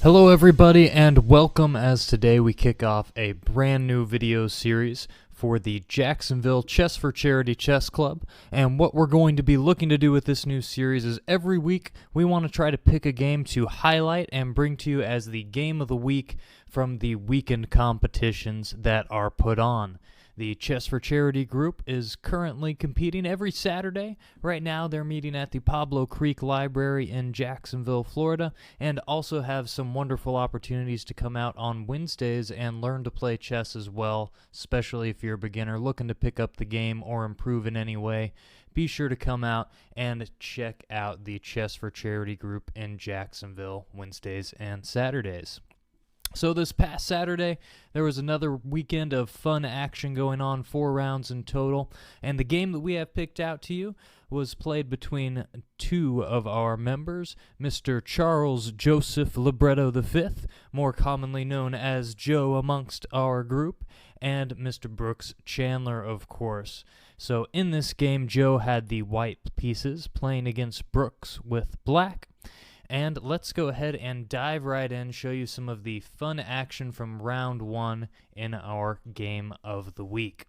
Hello everybody and welcome as today we kick off a brand new video series for the Jacksonville Chess for Charity Chess Club. And what we're going to be looking to do with this new series is every week we want to try to pick a game to highlight and bring to you as the game of the week from the weekend competitions that are put on. The Chess for Charity group is currently competing every Saturday. Right now they're meeting at the Pablo Creek Library in Jacksonville, Florida, and also have some wonderful opportunities to come out on Wednesdays and learn to play chess as well, especially if you're a beginner looking to pick up the game or improve in any way. Be sure to come out and check out the Chess for Charity group in Jacksonville Wednesdays and Saturdays. So this past Saturday, there was another weekend of fun action going on, 4 rounds in total, and the game that we have picked out to you was played between two of our members, Mr. Charles Joseph Libretto V, more commonly known as Joe amongst our group, and Mr. Brooks Chandler, of course. So in this game, Joe had the white pieces playing against Brooks with black. And let's go ahead and dive right in, show you some of the fun action from round 1 in our game of the week.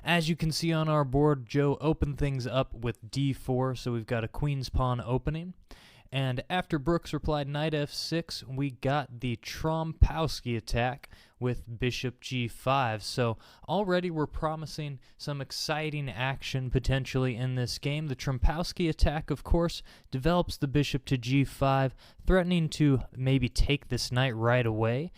As you can see on our board, Joe opened things up with d4, so we've got a queen's pawn opening. And after Brooks replied knight f6, we got the Trompowsky attack with bishop g5. So already we're promising some exciting action potentially in this game. The Trompowsky attack, of course, develops the bishop to g5, threatening to maybe take this knight right away,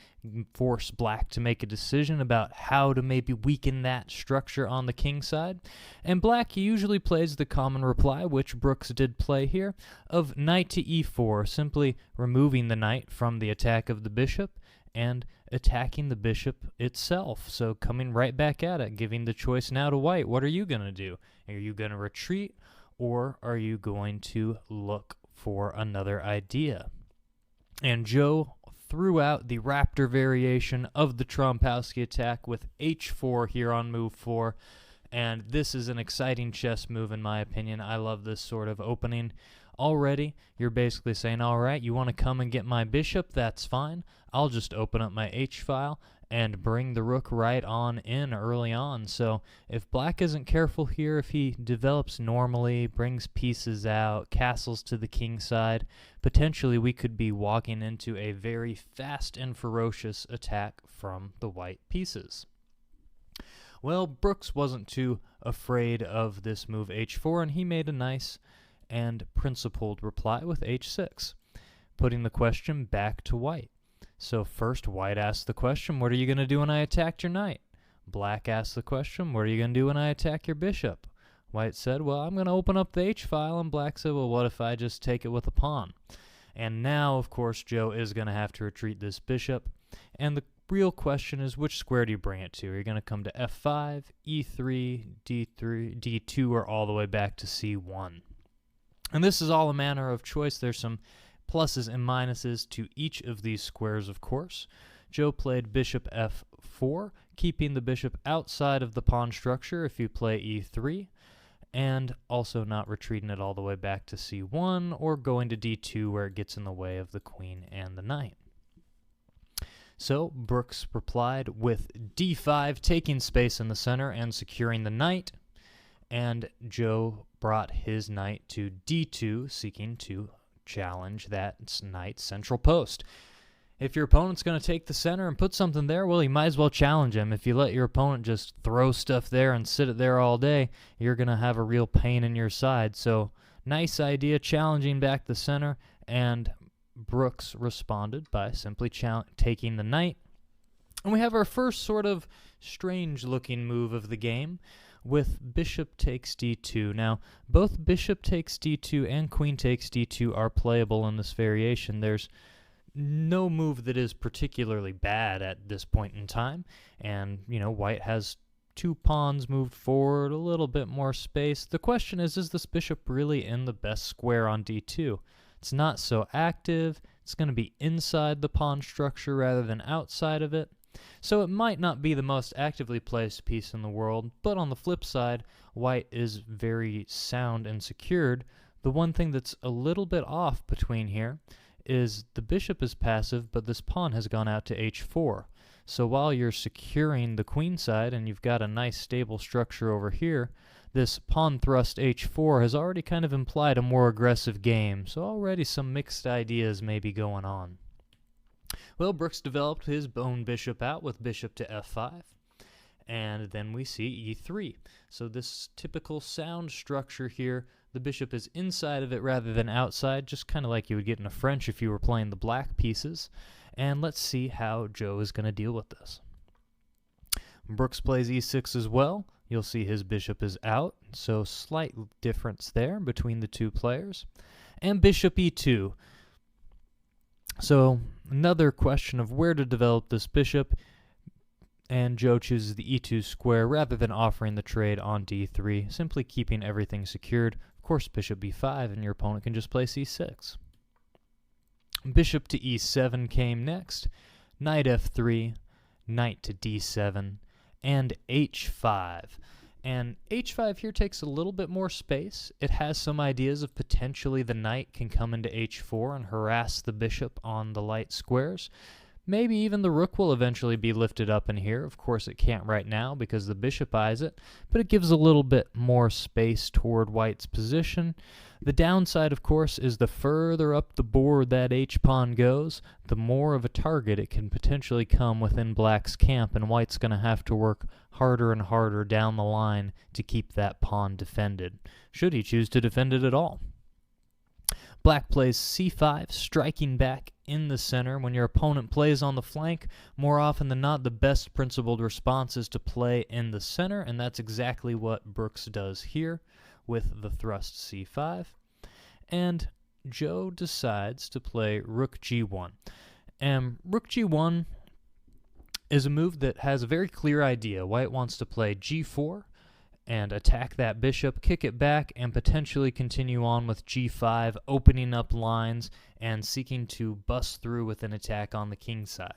force black to make a decision about how to maybe weaken that structure on the king side. And black usually plays the common reply, which Brooks did play here, of knight to e4, simply removing the knight from the attack of the bishop and attacking the bishop itself. So coming right back at it, giving the choice now to white. What are you going to do? Are you going to retreat, or are you going to look for another idea? And Joe threw out the Raptor variation of the Trompowsky attack with h4 here on move 4. And this is an exciting chess move in my opinion. I love this sort of opening. Already, you're basically saying, all right, you want to come and get my bishop? That's fine. I'll just open up my h-file and bring the rook right on in early on. So if black isn't careful here, if he develops normally, brings pieces out, castles to the king side, potentially we could be walking into a very fast and ferocious attack from the white pieces. Well, Brooks wasn't too afraid of this move h4, and he made a nice and principled reply with h6, putting the question back to white. So first, white asked the question, what are you going to do when I attacked your knight? Black asked the question, what are you going to do when I attack your bishop? White said, well, I'm going to open up the h-file, and black said, well, what if I just take it with a pawn? And now, of course, Joe is going to have to retreat this bishop, and the real question is, which square do you bring it to? Are you going to come to f5, e3, d3, d2, or all the way back to c1? And this is all a matter of choice. There's some pluses and minuses to each of these squares, of course. Joe played bishop f4, keeping the bishop outside of the pawn structure if you play e3, and also not retreating it all the way back to c1 or going to d2 where it gets in the way of the queen and the knight. So Brooks replied with d5, taking space in the center and securing the knight, and Joe brought his knight to d2, seeking to challenge that knight's central post. If your opponent's going to take the center and put something there, well, you might as well challenge him. If you let your opponent just throw stuff there and sit it there all day, you're going to have a real pain in your side. So, nice idea, challenging back the center, and Brooks responded by simply taking the knight. And we have our first sort of strange-looking move of the game with bishop takes d2. Now, both bishop takes d2 and queen takes d2 are playable in this variation. There's no move that is particularly bad at this point in time, and, you know, white has 2 pawns moved forward, a little bit more space. The question is this bishop really in the best square on d2? It's not so active. It's going to be inside the pawn structure rather than outside of it. So it might not be the most actively placed piece in the world, but on the flip side, white is very sound and secured. The one thing that's a little bit off between here is the bishop is passive, but this pawn has gone out to h4. So while you're securing the queen side and you've got a nice stable structure over here, this pawn thrust h4 has already kind of implied a more aggressive game, so already some mixed ideas may be going on. Well, Brooks developed his own bishop out with bishop to f5, and then we see e3. So this typical sound structure here, the bishop is inside of it rather than outside, just kind of like you would get in a French if you were playing the black pieces. And let's see how Joe is going to deal with this. Brooks plays e6 as well. You'll see his bishop is out, so slight difference there between the two players. And bishop e2. So another question of where to develop this bishop, and Joe chooses the e2 square rather than offering the trade on d3, simply keeping everything secured. Of course, bishop b5, and your opponent can just play c6. Bishop to e7 came next, knight f3, knight to d7, and h5. And h5 here takes a little bit more space. It has some ideas of potentially the knight can come into h4 and harass the bishop on the light squares. Maybe even the rook will eventually be lifted up in here. Of course, it can't right now because the bishop eyes it, but it gives a little bit more space toward white's position. The downside, of course, is the further up the board that h-pawn goes, the more of a target it can potentially come within black's camp, and white's going to have to work harder and harder down the line to keep that pawn defended, should he choose to defend it at all. Black plays c5, striking back in the center. When your opponent plays on the flank, more often than not, the best principled response is to play in the center, and that's exactly what Brooks does here with the thrust c5. And Joe decides to play rook g1. And rook g1 is a move that has a very clear idea. White wants to play g4 and attack that bishop, kick it back, and potentially continue on with g5, opening up lines and seeking to bust through with an attack on the king side.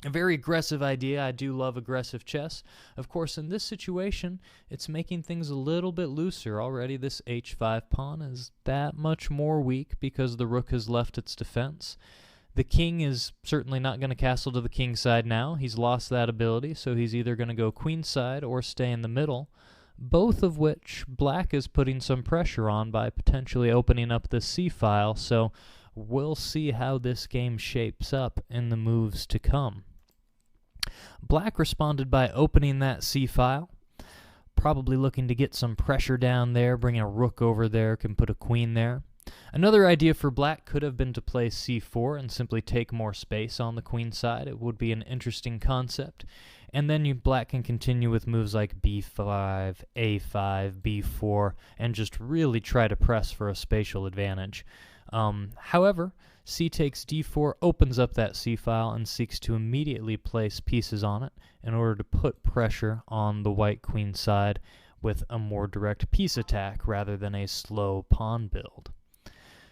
A very aggressive idea. I do love aggressive chess. Of course, in this situation, it's making things a little bit looser. Already this h5 pawn is that much more weak because the rook has left its defense. The king is certainly not going to castle to the king side now. He's lost that ability, so he's either going to go queen side or stay in the middle, both of which black is putting some pressure on by potentially opening up the c-file, so we'll see how this game shapes up in the moves to come. Black responded by opening that c-file, probably looking to get some pressure down there, bringing a rook over there, can put a queen there. Another idea for black could have been to play c4 and simply take more space on the queen side. It would be an interesting concept. And then black can continue with moves like b5, a5, b4, and just really try to press for a spatial advantage. However, c takes d4 opens up that c-file and seeks to immediately place pieces on it in order to put pressure on the white queen side with a more direct piece attack rather than a slow pawn build.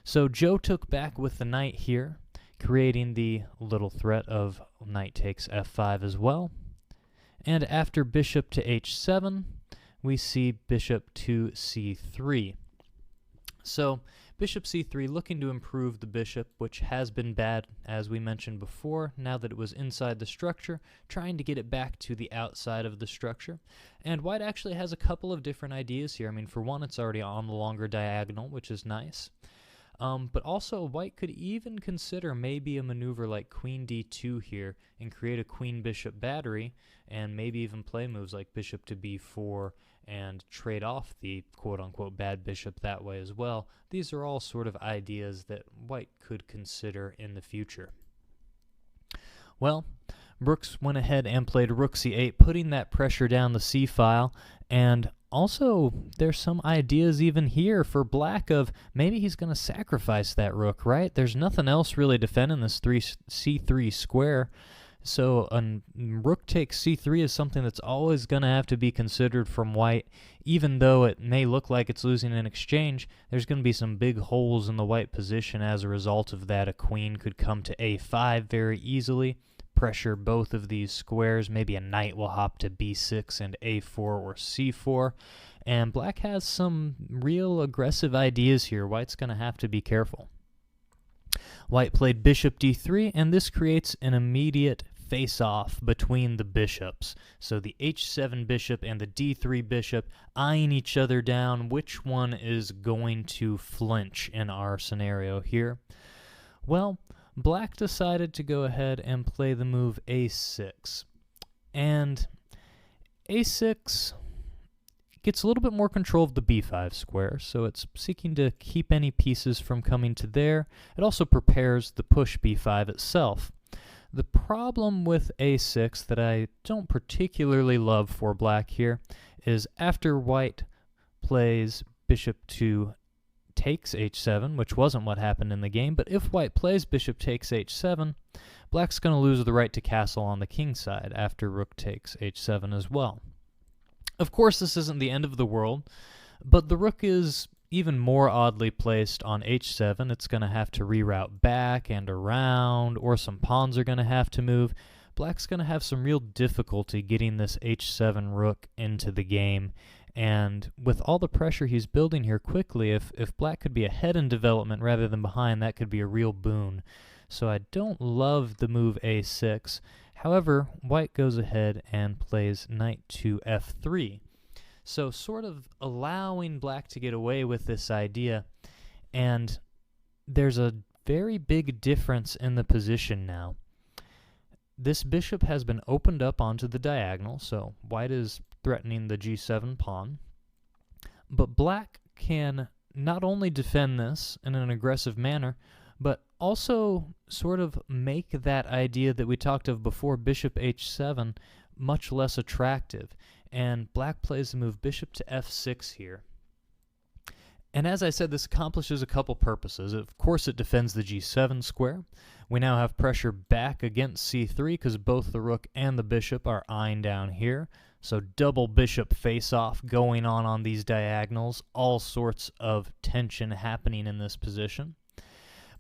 So Joe took back with the knight here, creating the little threat of knight takes f5 as well. And after bishop to h7, we see bishop to c3. So bishop c3 looking to improve the bishop, which has been bad, as we mentioned before, now that it was inside the structure, trying to get it back to the outside of the structure. And white actually has a couple of different ideas here. I mean, for one, it's already on the longer diagonal, which is nice. But also, white could even consider maybe a maneuver like queen d2 here and create a queen-bishop battery, and maybe even play moves like bishop to b4 and trade off the quote-unquote bad bishop that way as well. These are all sort of ideas that white could consider in the future. Well, Brooks went ahead and played rook c8, putting that pressure down the c-file, and also, there's some ideas even here for black of maybe he's going to sacrifice that rook, right? There's nothing else really defending this c3 square. So rook takes c3 is something that's always going to have to be considered from white. Even though it may look like it's losing in exchange, there's going to be some big holes in the white position as a result of that. A queen could come to a5 very easily, pressure both of these squares. Maybe a knight will hop to b6 and a4 or c4. And black has some real aggressive ideas here. White's going to have to be careful. White played bishop d3, and this creates an immediate face-off between the bishops. So the h7 bishop and the d3 bishop eyeing each other down. Which one is going to flinch in our scenario here? Well, Black decided to go ahead and play the move a6. And a6 gets a little bit more control of the b5 square, so it's seeking to keep any pieces from coming to there. It also prepares the push b5 itself. The problem with a6 that I don't particularly love for Black here is after White plays bishop to takes h7, which wasn't what happened in the game, but if White plays bishop takes h7, Black's going to lose the right to castle on the king side after rook takes h7 as well. Of course, this isn't the end of the world, but the rook is even more oddly placed on h7. It's going to have to reroute back and around, or some pawns are going to have to move. Black's going to have some real difficulty getting this h7 rook into the game, and with all the pressure he's building here quickly, if Black could be ahead in development rather than behind, that could be a real boon. So I don't love the move a6. However, White goes ahead and plays knight to f3. So sort of allowing Black to get away with this idea, and there's a very big difference in the position now. This bishop has been opened up onto the diagonal, so White is threatening the g7 pawn, but Black can not only defend this in an aggressive manner, but also sort of make that idea that we talked of before, bishop h7, much less attractive. And Black plays the move bishop to f6 here. And as I said, this accomplishes a couple purposes. Of course, it defends the g7 square. We now have pressure back against c3 because both the rook and the bishop are eyeing down here. So double bishop face-off going on these diagonals. All sorts of tension happening in this position.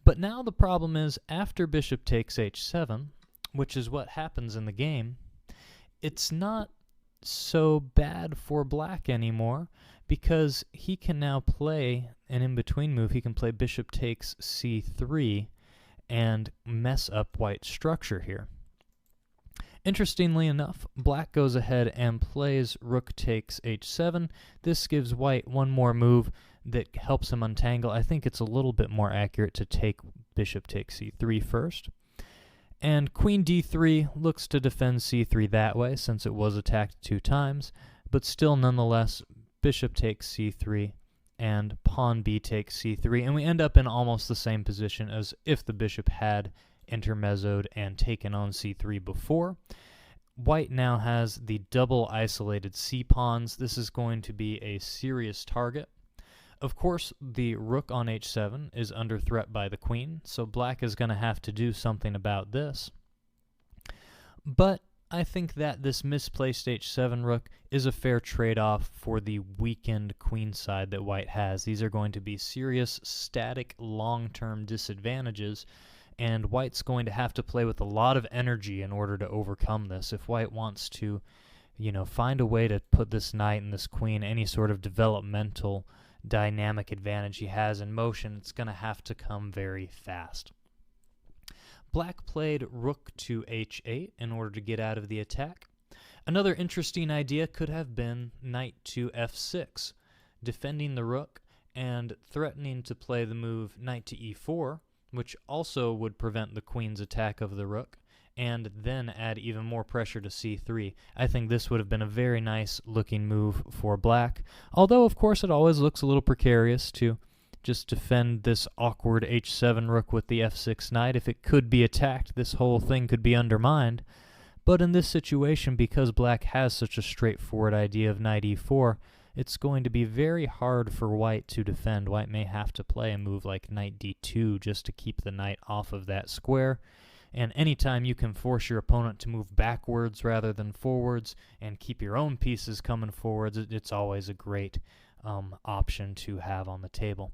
But now the problem is, after bishop takes h7, which is what happens in the game, it's not so bad for Black anymore, because he can now play an in-between move. He can play bishop takes c3 and mess up White's structure here. Interestingly enough, Black goes ahead and plays rook takes h7. This gives White one more move that helps him untangle. I think it's a little bit more accurate to take bishop takes c3 first. And queen d3 looks to defend c3 that way, since it was attacked 2 times, but still nonetheless, bishop takes c3 and pawn b takes c3, and we end up in almost the same position as if the bishop had intermezzoed and taken on c3 before. White now has the double isolated c-pawns. This is going to be a serious target. Of course, the rook on h7 is under threat by the queen, so Black is going to have to do something about this. But I think that this misplaced h7 rook is a fair trade-off for the weakened queen side that White has. These are going to be serious, static, long-term disadvantages, and White's going to have to play with a lot of energy in order to overcome this. If White wants to, find a way to put this knight and this queen, any sort of developmental dynamic advantage he has in motion, it's going to have to come very fast. Black played rook to h8 in order to get out of the attack. Another interesting idea could have been knight to f6, defending the rook and threatening to play the move knight to e4, which also would prevent the queen's attack of the rook, and then add even more pressure to c3. I think this would have been a very nice looking move for Black, although of course it always looks a little precarious to just defend this awkward h7 rook with the f6 knight. If it could be attacked, this whole thing could be undermined. But in this situation, because Black has such a straightforward idea of knight e4, it's going to be very hard for White to defend. White may have to play a move like knight d2 just to keep the knight off of that square. And anytime you can force your opponent to move backwards rather than forwards and keep your own pieces coming forwards, it's always a great option to have on the table.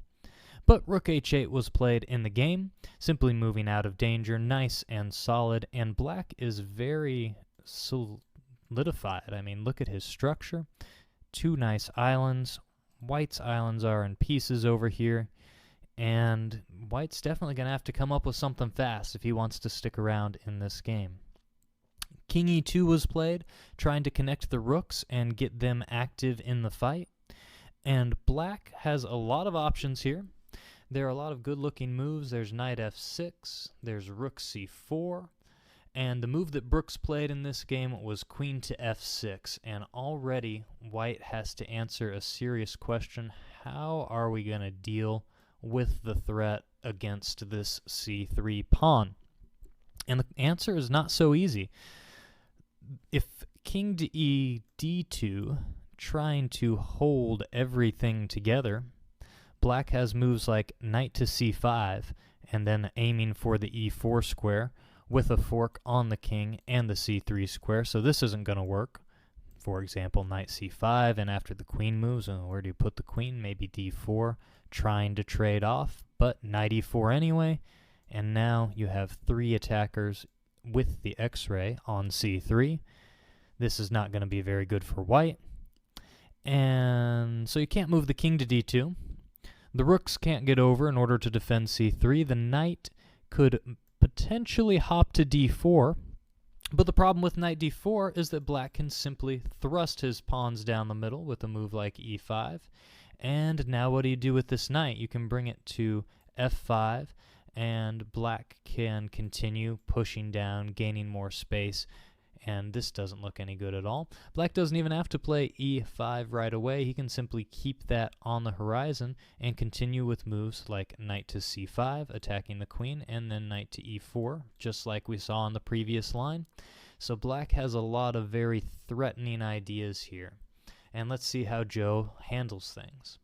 But rook h8 was played in the game, simply moving out of danger, nice and solid, and Black is very solidified. I mean, look at his structure. 2 nice islands. White's islands are in pieces over here. and white's definitely going to have to come up with something fast if he wants to stick around in this game. King e2 was played, trying to connect the rooks and get them active in the fight. And black has a lot of options here. There are a lot of good-looking moves. There's knight f6, there's rook c4, and the move that Brooks played in this game was queen to f6, and already white has to answer a serious question. How are we going to deal with the threat against this c3 pawn? And the answer is not so easy. If king to e d2, trying to hold everything together, black has moves like knight to c5, and then aiming for the e4 square with a fork on the king and the c3 square, so this isn't going to work. For example, knight c5, and after the queen moves, where do you put the queen? Maybe d4, trying to trade off, but knight e4 anyway, and now you have three attackers with the x-ray on c3. This is not going to be very good for white. And so you can't move the king to d2. The rooks can't get over in order to defend c3. The knight could potentially hop to d4, but the problem with knight d4 is that black can simply thrust his pawns down the middle with a move like e5. And now what do you do with this knight? You can bring it to f5, and black can continue pushing down, gaining more space, and this doesn't look any good at all. Black doesn't even have to play e5 right away. He can simply keep that on the horizon and continue with moves like knight to c5, attacking the queen, and then knight to e4, just like we saw on the previous line. So black has a lot of very threatening ideas here. And let's see how Joe handles things.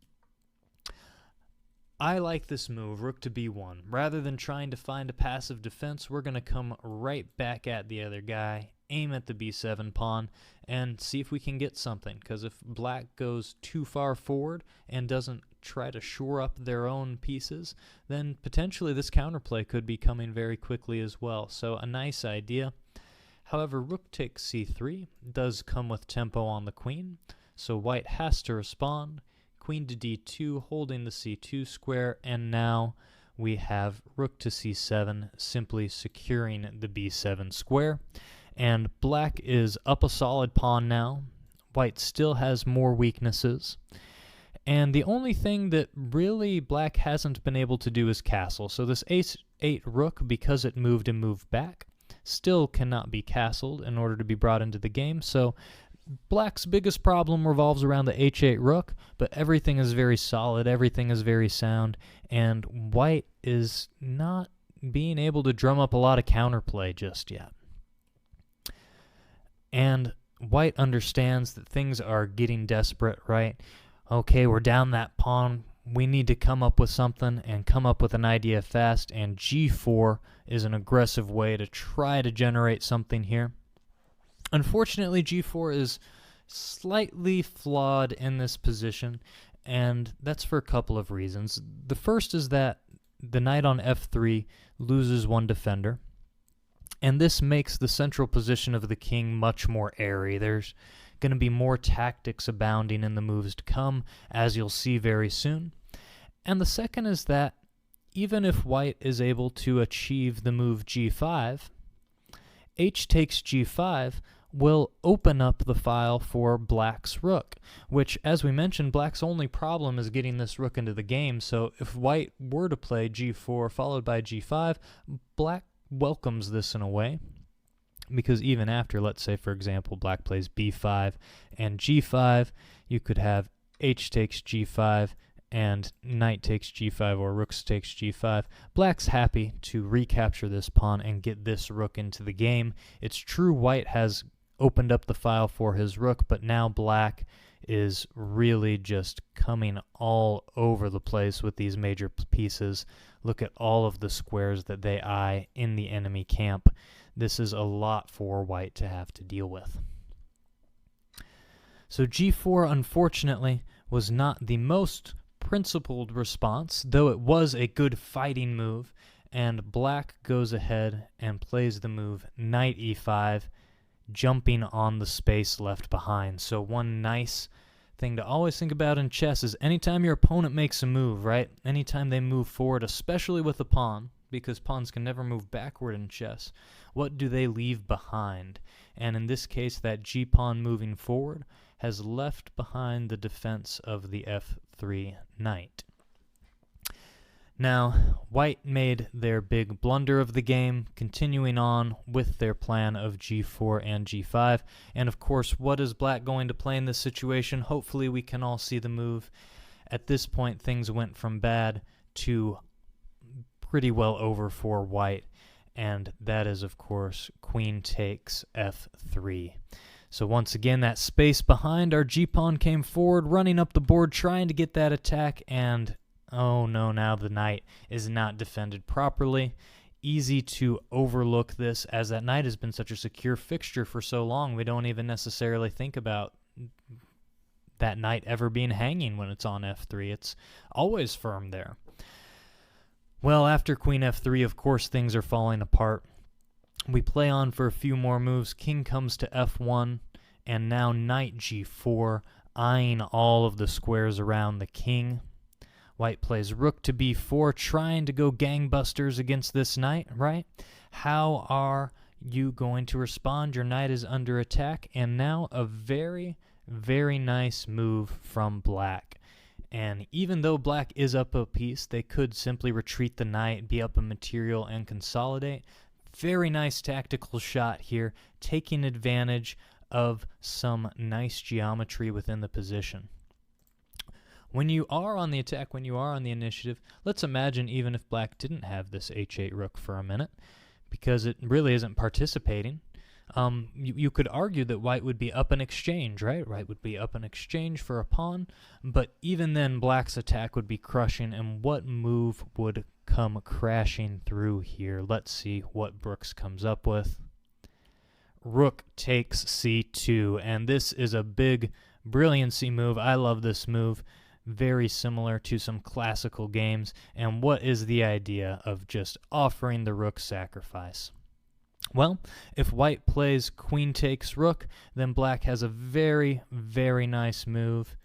I like this move, rook to b1. Rather than trying to find a passive defense, we're going to come right back at the other guy, aim at the b7 pawn, and see if we can get something. Because if black goes too far forward and doesn't try to shore up their own pieces, then potentially this counterplay could be coming very quickly as well. So a nice idea. However, rook takes c3 does come with tempo on the queen, so white has to respond. Queen to d2, holding the c2 square, and now we have rook to c7, simply securing the b7 square. And black is up a solid pawn now. White still has more weaknesses. And the only thing that really black hasn't been able to do is castle. So this ace-8 rook, because it moved and moved back, still cannot be castled in order to be brought into the game. So black's biggest problem revolves around the h8 rook, but everything is very solid, everything is very sound, and white is not being able to drum up a lot of counterplay just yet. And white understands that things are getting desperate, right? Okay, we're down that pawn. We need to come up with something and come up with an idea fast, and g4 is an aggressive way to try to generate something here. Unfortunately, g4 is slightly flawed in this position, and that's for a couple of reasons. The first is that the knight on f3 loses one defender, and this makes the central position of the king much more airy. There's going to be more tactics abounding in the moves to come, as you'll see very soon. And the second is that even if white is able to achieve the move g5, h takes g5 will open up the file for black's rook, which, as we mentioned, black's only problem is getting this rook into the game. So if white were to play g4 followed by g5, black welcomes this in a way, because even after, let's say, for example, black plays b5 and g5, you could have h takes g5 and knight takes g5 or rook takes g5. Black's happy to recapture this pawn and get this rook into the game. It's true white has opened up the file for his rook, but now black is really just coming all over the place with these major pieces. Look at all of the squares that they eye in the enemy camp. This is a lot for white to have to deal with. So g4, unfortunately, was not the most principled response, though it was a good fighting move, and black goes ahead and plays the move knight e5, jumping on the space left behind. So one nice thing to always think about in chess is anytime your opponent makes a move, right? Anytime they move forward, especially with a pawn, because pawns can never move backward in chess, what do they leave behind? And in this case, that g-pawn moving forward has left behind the defense of the f3 knight. Now, white made their big blunder of the game, continuing on with their plan of g4 and g5. And of course, what is black going to play in this situation? Hopefully we can all see the move. At this point, things went from bad to pretty well over for white, and that is, of course, queen takes f3. So once again, that space behind our g-pawn came forward, running up the board, trying to get that attack, and oh no, now the knight is not defended properly. Easy to overlook this, as that knight has been such a secure fixture for so long, we don't even necessarily think about that knight ever being hanging when it's on f3. It's always firm there. Well, after queen f3, of course, things are falling apart. We play on for a few more moves. King comes to f1, and now knight g4, eyeing all of the squares around the king. White plays rook to b4, trying to go gangbusters against this knight, right? How are you going to respond? Your knight is under attack, and now a very, very nice move from black. And even though black is up a piece, they could simply retreat the knight, be up a material, and consolidate. Very nice tactical shot here, taking advantage of some nice geometry within the position. When you are on the attack, when you are on the initiative, let's imagine even if black didn't have this h8 rook for a minute, because it really isn't participating. You could argue that white would be up an exchange, right? White would be up an exchange for a pawn, but even then black's attack would be crushing, and what move would come crashing through here? Let's see what Brooks comes up with. Rook takes c2, and this is a big brilliancy move. I love this move. Very similar to some classical games. And what is the idea of just offering the rook sacrifice? Well, if white plays queen takes rook, then black has a very, very nice move.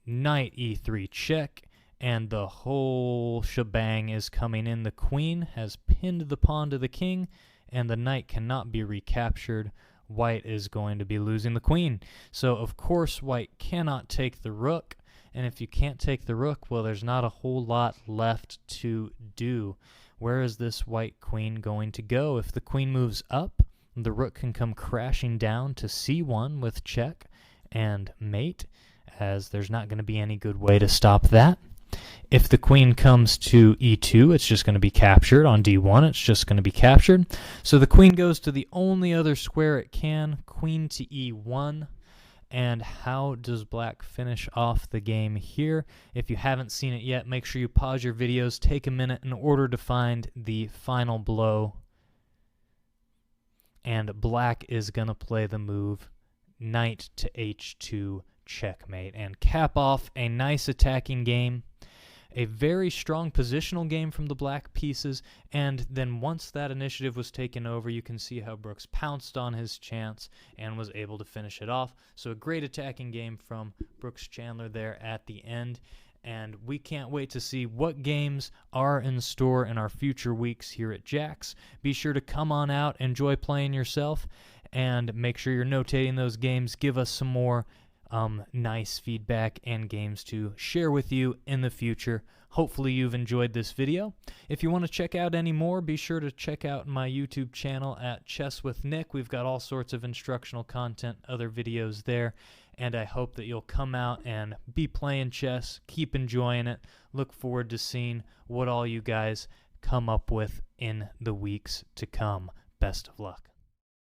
Knight e3 check, and the whole shebang is coming in. The queen has pinned the pawn to the king, and the knight cannot be recaptured. White is going to be losing the queen. So, of course, white cannot take the rook. And if you can't take the rook, well, there's not a whole lot left to do. Where is this white queen going to go? If the queen moves up, the rook can come crashing down to c1 with check and mate, as there's not going to be any good way to stop that. If the queen comes to e2, it's just going to be captured. On d1, it's just going to be captured. So the queen goes to the only other square it can, queen to e1. And how does black finish off the game here? If you haven't seen it yet, make sure you pause your videos, take a minute in order to find the final blow. And black is going to play the move knight to h2 checkmate and cap off a nice attacking game. A very strong positional game from the black pieces, and then once that initiative was taken over, you can see how Brooks pounced on his chance and was able to finish it off. So a great attacking game from Brooks Chandler there at the end, and we can't wait to see what games are in store in our future weeks here at Jax. Be sure to come on out, enjoy playing yourself, and make sure you're notating those games. Give us some more nice feedback and games to share with you in the future. Hopefully you've enjoyed this video. If you want to check out any more, be sure to check out my YouTube channel at Chess with Nick. We've got all sorts of instructional content, other videos there, and I hope that you'll come out and be playing chess, keep enjoying it. Look forward to seeing what all you guys come up with in the weeks to come. Best of luck.